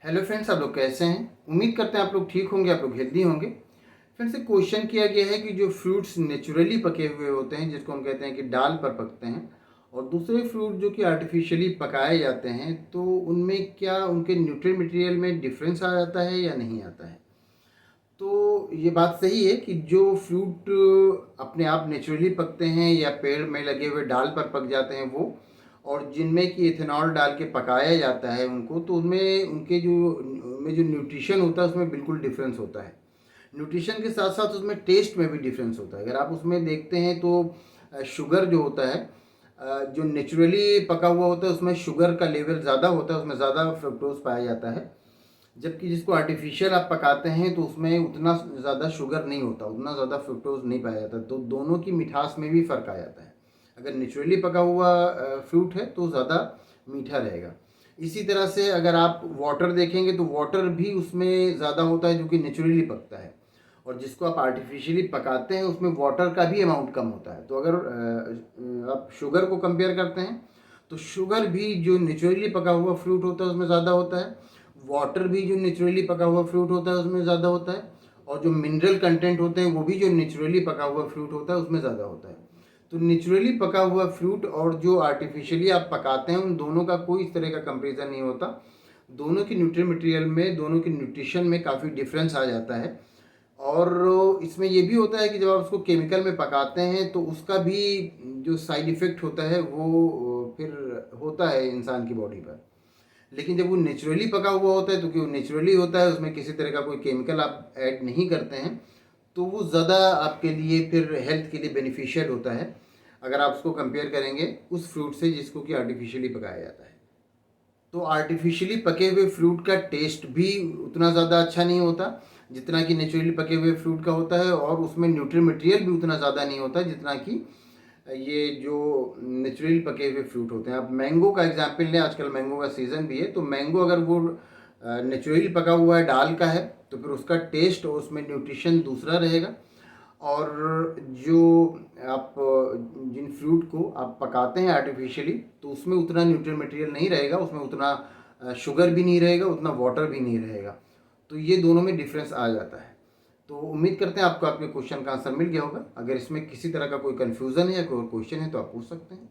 Hello friends, आप लोग कैसे हैं। उम्मीद करते हैं आप लोग ठीक होंगे, आप लोग हेल्दी होंगे। फ्रेंड्स, एक क्वेश्चन किया गया है कि जो फ्रूट्स नेचुरली पके हुए होते हैं, जिसको हम कहते हैं कि डाल पर पकते हैं, और दूसरे फ्रूट जो कि आर्टिफिशियली पकाए जाते हैं, तो उनमें क्या उनके न्यूट्रिएंट मटेरियल में डिफरेंस आ जाता है या नहीं आता है। तो ये बात सही है कि जो फ्रूट अपने आप नेचुरली पकते हैं या पेड़ में लगे हुए डाल पर पक जाते हैं वो, और जिनमें कि इथेनॉल डाल के पकाया जाता है उनको, तो उनमें उनके जो उनमें जो न्यूट्रिशन होता है उसमें बिल्कुल डिफरेंस होता है। न्यूट्रिशन के साथ साथ उसमें टेस्ट में भी डिफरेंस होता है। अगर आप उसमें देखते हैं तो शुगर जो होता है, जो नेचुरली पका हुआ होता है उसमें शुगर का लेवल ज़्यादा होता है, उसमें ज़्यादा फ्रुक्टोज पाया जाता है। जबकि जिसको आर्टिफिशियल आप पकाते हैं तो उसमें उतना ज़्यादा शुगर नहीं होता, उतना ज़्यादा फ्रुक्टोज नहीं पाया जाता। तो दोनों की मिठास में भी फ़र्क आ जाता है। अगर नेचुरली पका हुआ फ्रूट है तो ज़्यादा मीठा रहेगा। इसी तरह से अगर आप वाटर देखेंगे तो वाटर भी उसमें ज़्यादा होता है जो कि नेचुरली पकता है, और जिसको आप आर्टिफिशियली पकाते हैं उसमें वाटर का भी अमाउंट कम होता है। तो अगर आप शुगर को कंपेयर करते हैं तो शुगर भी जो नेचुरली पका हुआ फ्रूट होता है उसमें ज़्यादा होता है, वाटर भी जो नेचुरली पका हुआ फ्रूट होता है उसमें ज़्यादा होता है, और जो मिनरल कंटेंट होते हैं वो भी जो नेचुरली पका हुआ फ्रूट होता है उसमें ज़्यादा होता है। तो नेचुरली पका हुआ फ्रूट और जो आर्टिफिशियली आप पकाते हैं उन दोनों का कोई इस तरह का कंपेरिजन नहीं होता। दोनों की न्यूट्रिएंट मटेरियल में, दोनों की न्यूट्रिशन में काफ़ी डिफरेंस आ जाता है। और इसमें ये भी होता है कि जब आप उसको केमिकल में पकाते हैं तो उसका भी जो साइड इफ़ेक्ट होता है वो फिर होता है इंसान की बॉडी पर। लेकिन जब वो नेचुरली पका हुआ होता है तो क्यों नेचुरली होता है, उसमें किसी तरह का कोई केमिकल आप ऐड नहीं करते हैं, तो वो ज़्यादा आपके लिए फिर हेल्थ के लिए बेनिफिशियल होता है अगर आप उसको कंपेयर करेंगे उस फ्रूट से जिसको कि आर्टिफिशियली पकाया जाता है। तो आर्टिफिशियली पके हुए फ्रूट का टेस्ट भी उतना ज़्यादा अच्छा नहीं होता जितना कि नेचुरली पके हुए फ्रूट का होता है, और उसमें न्यूट्रिएंट मटेरियल भी उतना ज़्यादा नहीं होता जितना कि ये जो नेचुरली पके हुए फ्रूट होते हैं। आप मैंगो का एग्जांपल लें, आजकल मैंगो का सीज़न भी है, तो मैंगो अगर वो नेचुरली पका हुआ है, डाल का है, तो फिर उसका टेस्ट और उसमें न्यूट्रिशन दूसरा रहेगा। और जो आप जिन फ्रूट को आप पकाते हैं आर्टिफिशियली, तो उसमें उतना न्यूट्रिएंट मटेरियल नहीं रहेगा, उसमें उतना शुगर भी नहीं रहेगा, उतना वाटर भी नहीं रहेगा। तो ये दोनों में डिफरेंस आ जाता है। तो उम्मीद करते हैं आपको आपके क्वेश्चन का आंसर मिल गया होगा। अगर इसमें किसी तरह का कोई कन्फ्यूज़न है या कोई क्वेश्चन है तो आप पूछ सकते हैं।